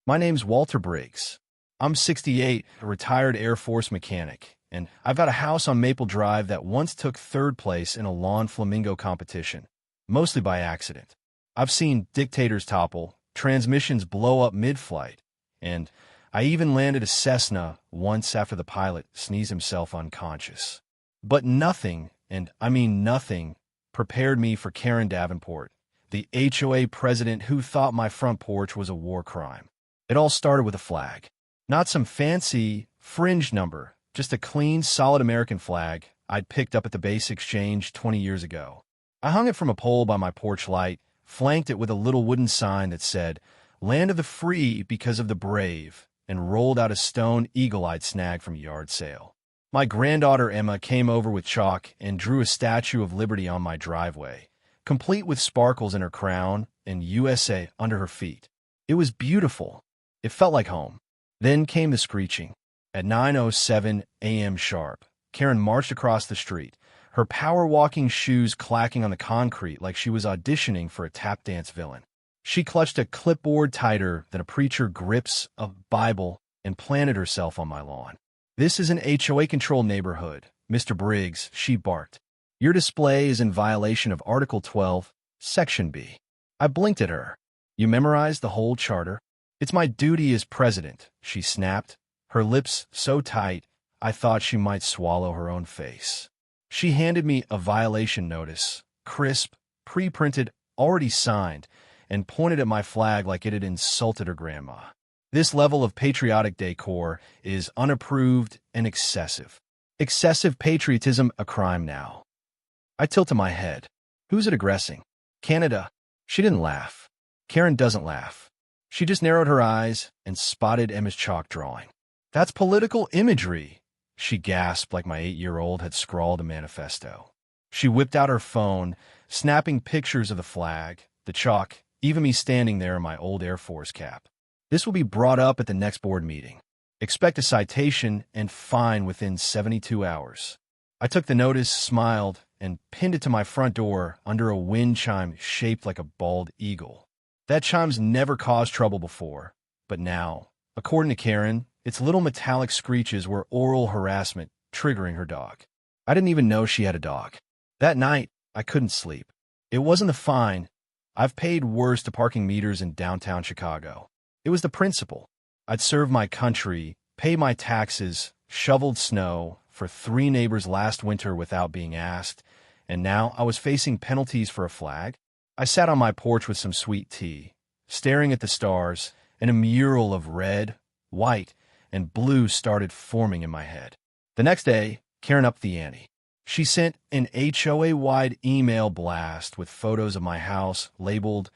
My name's Walter Briggs. I'm 68, a retired Air Force mechanic, and I've got a house on Maple Drive that once took third place in a lawn flamingo competition, mostly by accident. I've seen dictators topple, transmissions blow up mid-flight, and I even landed a Cessna once after the pilot sneezed himself unconscious. But nothing, and I mean nothing, prepared me for Karen Davenport, the HOA president who thought my front porch was a war crime. It all started with a flag. Not some fancy, fringe number, just a clean, solid American flag I'd picked up at the base exchange 20 years ago. I hung it from a pole by my porch light, flanked it with a little wooden sign that said, "Land of the free because of the brave," and rolled out a stone eagle I'd snagged from a yard sale. My granddaughter Emma came over with chalk and drew a Statue of Liberty on my driveway, complete with sparkles in her crown and USA under her feet. It was beautiful. It felt like home. Then came the screeching. At 9:07 a.m. sharp, Karen marched across the street, her power-walking shoes clacking on the concrete like she was auditioning for a tap dance villain. She clutched a clipboard tighter than a preacher grips a Bible and planted herself on my lawn. "This is an HOA-controlled neighborhood, Mr. Briggs," she barked. "Your display is in violation of Article 12, Section B." I blinked at her. "You memorized the whole charter?" "It's my duty as president," she snapped, her lips so tight I thought she might swallow her own face. She handed me a violation notice, crisp, pre-printed, already signed, and pointed at my flag like it had insulted her grandma. "This level of patriotic decor is unapproved and excessive. Excessive patriotism a crime now." I tilted my head. "Who's it aggressing? Canada?" She didn't laugh. Karen doesn't laugh. She just narrowed her eyes and spotted Emma's chalk drawing. "That's political imagery," she gasped like my 8-year-old had scrawled a manifesto. She whipped out her phone, snapping pictures of the flag, the chalk, even me standing there in my old Air Force cap. "This will be brought up at the next board meeting. Expect a citation and fine within 72 hours. I took the notice, smiled, and pinned it to my front door under a wind chime shaped like a bald eagle. That chime's never caused trouble before, but now, according to Karen, its little metallic screeches were oral harassment triggering her dog. I didn't even know she had a dog. That night, I couldn't sleep. It wasn't the fine. I've paid worse to parking meters in downtown Chicago. It was the principle. I'd served my country, paid my taxes, shoveled snow for 3 neighbors last winter without being asked, and now I was facing penalties for a flag. I sat on my porch with some sweet tea, staring at the stars, and a mural of red, white, and blue started forming in my head. The next day, Karen upped the ante. She sent an HOA-wide email blast with photos of my house labeled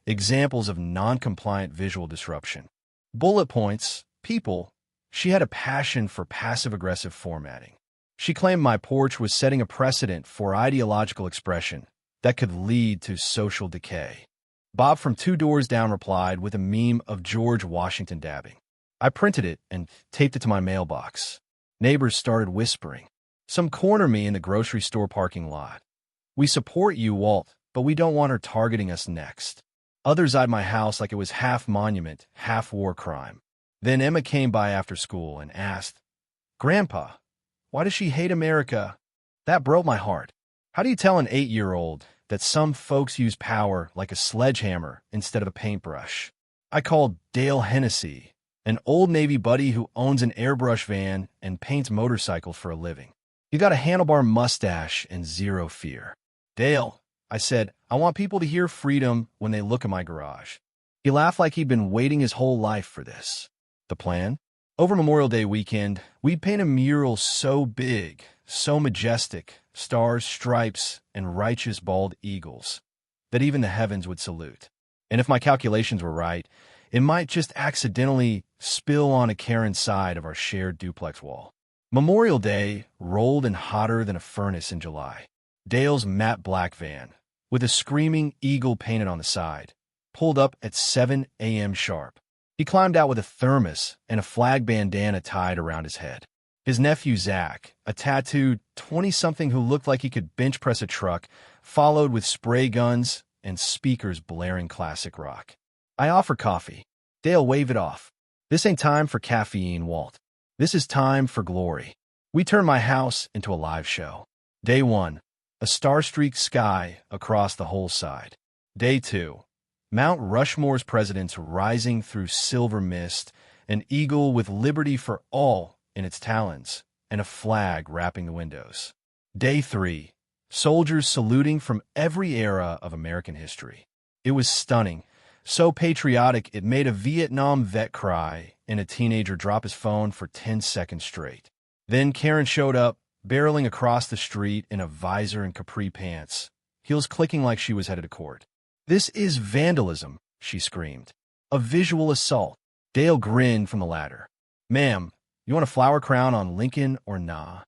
"Examples of Non-Compliant Visual Disruption." Bullet points, people. She had a passion for passive-aggressive formatting. She claimed my porch was setting a precedent for ideological expression that could lead to social decay. Bob from 2 doors down replied with a meme of George Washington dabbing. I printed it and taped it to my mailbox. Neighbors started whispering. Some corner me in the grocery store parking lot. "We support you, Walt, but we don't want her targeting us next." Others eyed my house like it was half monument, half war crime. Then Emma came by after school and asked, "Grandpa, why does she hate America?" That broke my heart. How do you tell an 8-year-old that some folks use power like a sledgehammer instead of a paintbrush? I called Dale Hennessy, an old Navy buddy who owns an airbrush van and paints motorcycles for a living. "You got a handlebar mustache and zero fear." "Dale," I said, "I want people to hear freedom when they look at my garage." He laughed like he'd been waiting his whole life for this. The plan? Over Memorial Day weekend, we'd paint a mural so big, so majestic, stars, stripes, and righteous bald eagles, that even the heavens would salute. And if my calculations were right, it might just accidentally spill on a Karen side of our shared duplex wall. Memorial Day rolled in hotter than a furnace in July. Dale's matte black van, with a screaming eagle painted on the side, pulled up at 7 a.m. sharp. He climbed out with a thermos and a flag bandana tied around his head. His nephew Zach, a tattooed 20-something who looked like he could bench press a truck, followed with spray guns and speakers blaring classic rock. I offered coffee. Dale waved it off. This ain't time for caffeine, Walt. This is time for glory. We turned my house into a live show. Day 1, a star-streaked sky across the whole side. Day 2, Mount Rushmore's presidents rising through silver mist, an eagle with liberty for all in its talons, and a flag wrapping the windows. Day 3, soldiers saluting from every era of American history. It was stunning, so patriotic it made a Vietnam vet cry and a teenager drop his phone for 10 seconds straight. Then Karen showed up, barreling across the street in a visor and capri pants, heels clicking like she was headed to court. "This is vandalism," she screamed. "A visual assault." Dale grinned from the ladder. "Ma'am, you want a flower crown on Lincoln or nah?"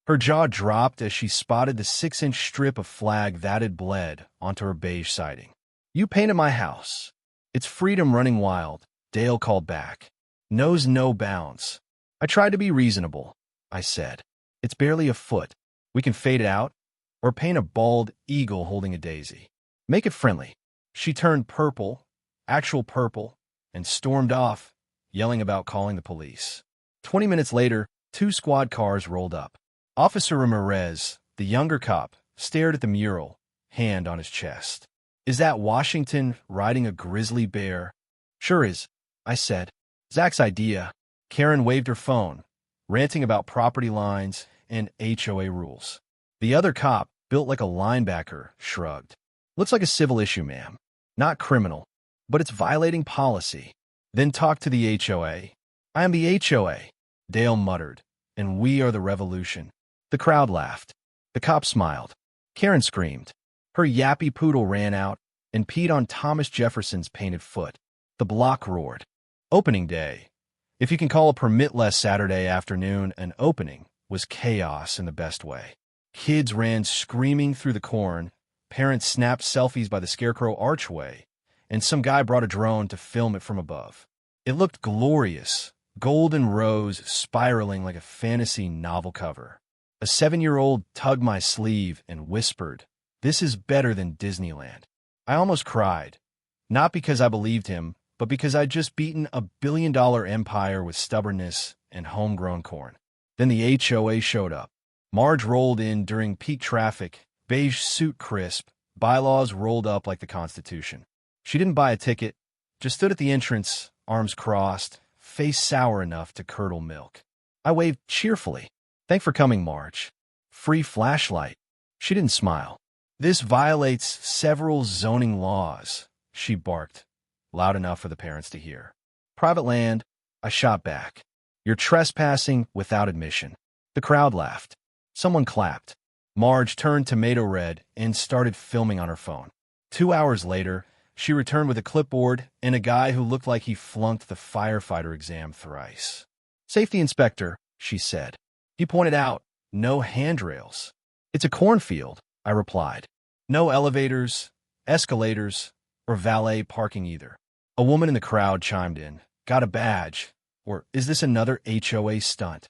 Her jaw dropped as she spotted the 6-inch strip of flag that had bled onto her beige siding. "You painted my house. It's freedom running wild," Dale called back. "Knows no bounds." "I tried to be reasonable," I said. "It's barely a foot. We can fade it out, or paint a bald eagle holding a daisy. Make it friendly." She turned purple, actual purple, and stormed off, yelling about calling the police. 20 minutes later, 2 squad cars rolled up. Officer Ramirez, the younger cop, stared at the mural, hand on his chest. "Is that Washington riding a grizzly bear?" "Sure is," I said. "Zach's idea." Karen waved her phone, ranting about property lines and HOA rules. The other cop, built like a linebacker, shrugged. "Looks like a civil issue, ma'am. Not criminal, but it's violating policy." "Then talk to the HOA." "I am the HOA," Dale muttered, "and we are the revolution." The crowd laughed. The cop smiled. Karen screamed. Her yappy poodle ran out and peed on Thomas Jefferson's painted foot. The block roared. Opening day, if you can call a permitless Saturday afternoon an opening, was chaos in the best way. Kids ran screaming through the corn, parents snapped selfies by the Scarecrow archway, and some guy brought a drone to film it from above. It looked glorious, golden rose spiraling like a fantasy novel cover. A 7-year-old tugged my sleeve and whispered, "This is better than Disneyland." I almost cried, not because I believed him, but because I'd just beaten a billion-dollar empire with stubbornness and homegrown corn. Then the HOA showed up. Marge rolled in during peak traffic, beige suit crisp, bylaws rolled up like the Constitution. She didn't buy a ticket, just stood at the entrance, arms crossed, face sour enough to curdle milk. I waved cheerfully. "Thanks for coming, Marge." "Free flashlight." She didn't smile. "This violates several zoning laws," she barked, loud enough for the parents to hear. "Private land," I shot back. "You're trespassing without admission." The crowd laughed. Someone clapped. Marge turned tomato red and started filming on her phone. 2 hours later, she returned with a clipboard and a guy who looked like he flunked the firefighter exam thrice. "Safety inspector," she said. He pointed out, "No handrails." "It's a cornfield," I replied. "No elevators, escalators, or valet parking either." A woman in the crowd chimed in. "Got a badge? Or is this another HOA stunt?"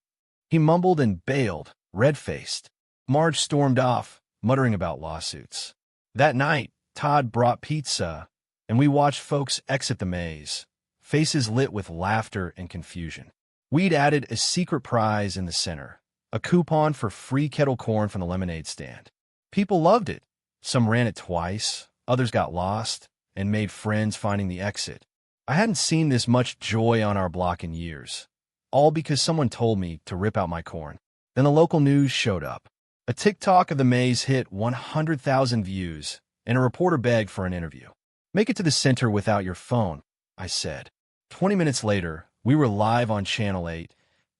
He mumbled and bailed, red-faced. Marge stormed off, muttering about lawsuits. That night, Todd brought pizza, and we watched folks exit the maze, faces lit with laughter and confusion. We'd added a secret prize in the center, a coupon for free kettle corn from the lemonade stand. People loved it. Some ran it twice, others got lost, and made friends finding the exit. I hadn't seen this much joy on our block in years, all because someone told me to rip out my corn. Then the local news showed up. A TikTok of the maze hit 100,000 views, and a reporter begged for an interview. "Make it to the center without your phone," I said. 20 minutes later, we were live on Channel 8,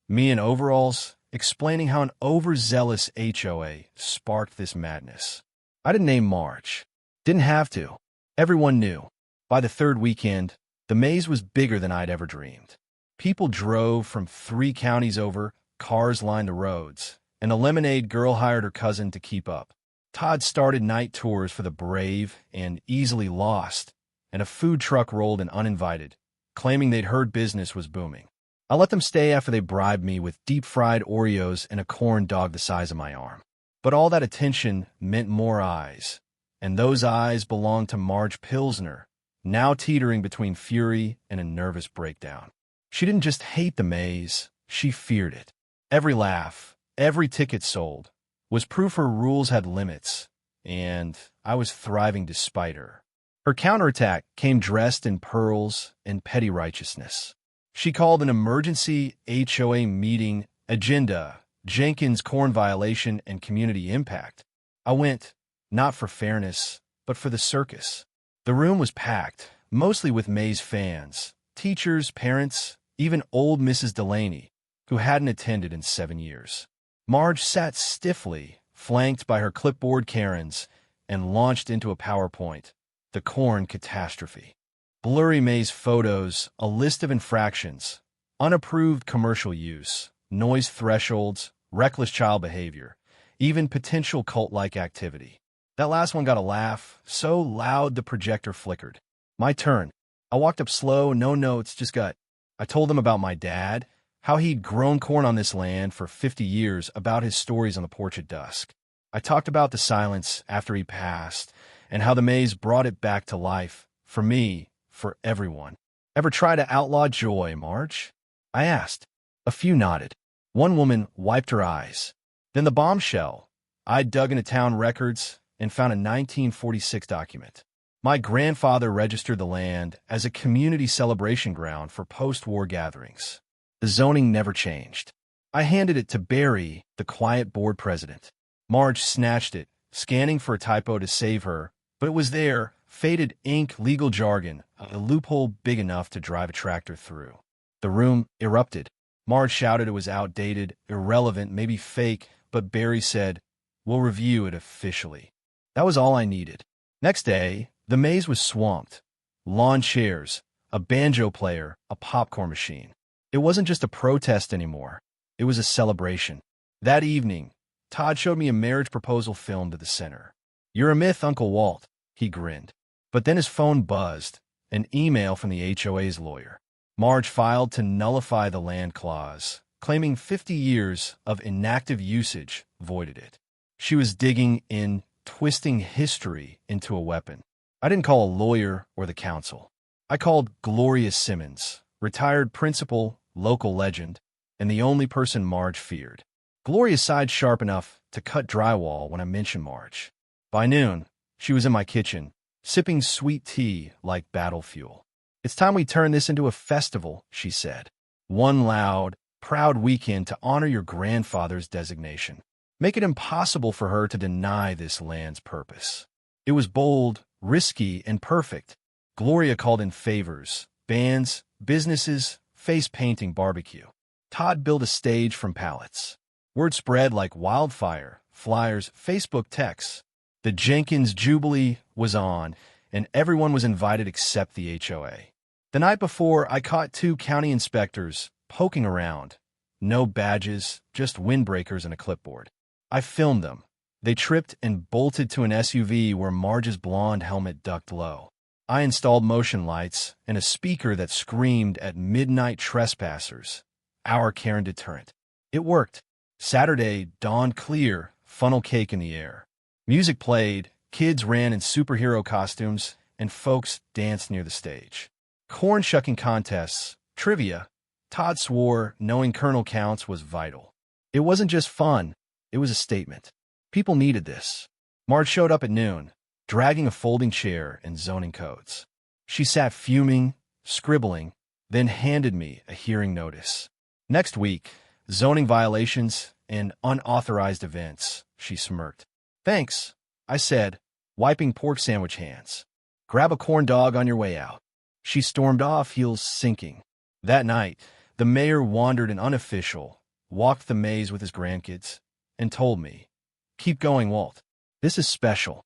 me in overalls, explaining how an overzealous HOA sparked this madness. I didn't name Marge. Didn't have to. Everyone knew. By the third weekend, the maze was bigger than I'd ever dreamed. People drove from 3 counties over, cars lined the roads, and the lemonade girl hired her cousin to keep up. Todd started night tours for the brave and easily lost, and a food truck rolled in uninvited, claiming they'd heard business was booming. I let them stay after they bribed me with deep-fried Oreos and a corn dog the size of my arm. But all that attention meant more eyes, and those eyes belonged to Marge Pilsner, now teetering between fury and a nervous breakdown. She didn't just hate the maze, she feared it. Every laugh, every ticket sold, was proof her rules had limits, and I was thriving despite her. Her counterattack came dressed in pearls and petty righteousness. She called an emergency HOA meeting agenda, Jenkins corn violation and community impact. I went, not for fairness, but for the circus. The room was packed, mostly with Maze fans, teachers, parents, even old Mrs. Delaney, who hadn't attended in 7 years. Marge sat stiffly, flanked by her clipboard Karens, and launched into a PowerPoint, the corn catastrophe. Blurry Maze photos, a list of infractions, unapproved commercial use, noise thresholds, reckless child behavior, even potential cult-like activity. That last one got a laugh, so loud the projector flickered. My turn. I walked up slow, no notes, just gut. I told them about my dad, how he'd grown corn on this land for 50 years, about his stories on the porch at dusk. I talked about the silence after he passed, and how the maze brought it back to life, for me, for everyone. Ever try to outlaw joy, Marge? I asked. A few nodded. One woman wiped her eyes. Then the bombshell. I'd dug into town records and found a 1946 document. My grandfather registered the land as a community celebration ground for post-war gatherings. The zoning never changed. I handed it to Barry, the quiet board president. Marge snatched it, scanning for a typo to save her, but it was there, faded ink, legal jargon, a loophole big enough to drive a tractor through. The room erupted. Marge shouted it was outdated, irrelevant, maybe fake, but Barry said, "We'll review it officially." That was all I needed. Next day, the maze was swamped. Lawn chairs, a banjo player, a popcorn machine. It wasn't just a protest anymore. It was a celebration. That evening, Todd showed me a marriage proposal filmed at the center. "You're a myth, Uncle Walt," he grinned. But then his phone buzzed, an email from the HOA's lawyer. Marge filed to nullify the land clause, claiming 50 years of inactive usage voided it. She was digging in, twisting history into a weapon. I didn't call a lawyer or the council. I called Gloria Simmons, retired principal, local legend, and the only person Marge feared. Gloria sighed sharp enough to cut drywall when I mentioned Marge. By noon, she was in my kitchen, sipping sweet tea like battle fuel. "It's time we turn this into a festival," she said. "One loud, proud weekend to honor your grandfather's designation. Make it impossible for her to deny this land's purpose." It was bold, risky, and perfect. Gloria called in favors, bands, businesses, face-painting barbecue. Todd built a stage from pallets. Word spread like wildfire, flyers, Facebook texts. The Jenkins Jubilee was on, and everyone was invited except the HOA. The night before, I caught 2 county inspectors poking around. No badges, just windbreakers and a clipboard. I filmed them. They tripped and bolted to an SUV where Marge's blonde helmet ducked low. I installed motion lights and a speaker that screamed at midnight trespassers, our Karen deterrent. It worked. Saturday dawned clear, funnel cake in the air. Music played, kids ran in superhero costumes, and folks danced near the stage. Corn shucking contests, trivia. Todd swore knowing Colonel counts was vital. It wasn't just fun, it was a statement. People needed this. Marge showed up at noon, dragging a folding chair and zoning codes. She sat fuming, scribbling, then handed me a hearing notice. "Next week, zoning violations and unauthorized events," she smirked. "Thanks," I said, wiping pork sandwich hands. "Grab a corn dog on your way out." She stormed off, heels sinking. That night, the mayor wandered an unofficial, walked the maze with his grandkids, and told me, "Keep going, Walt. This is special."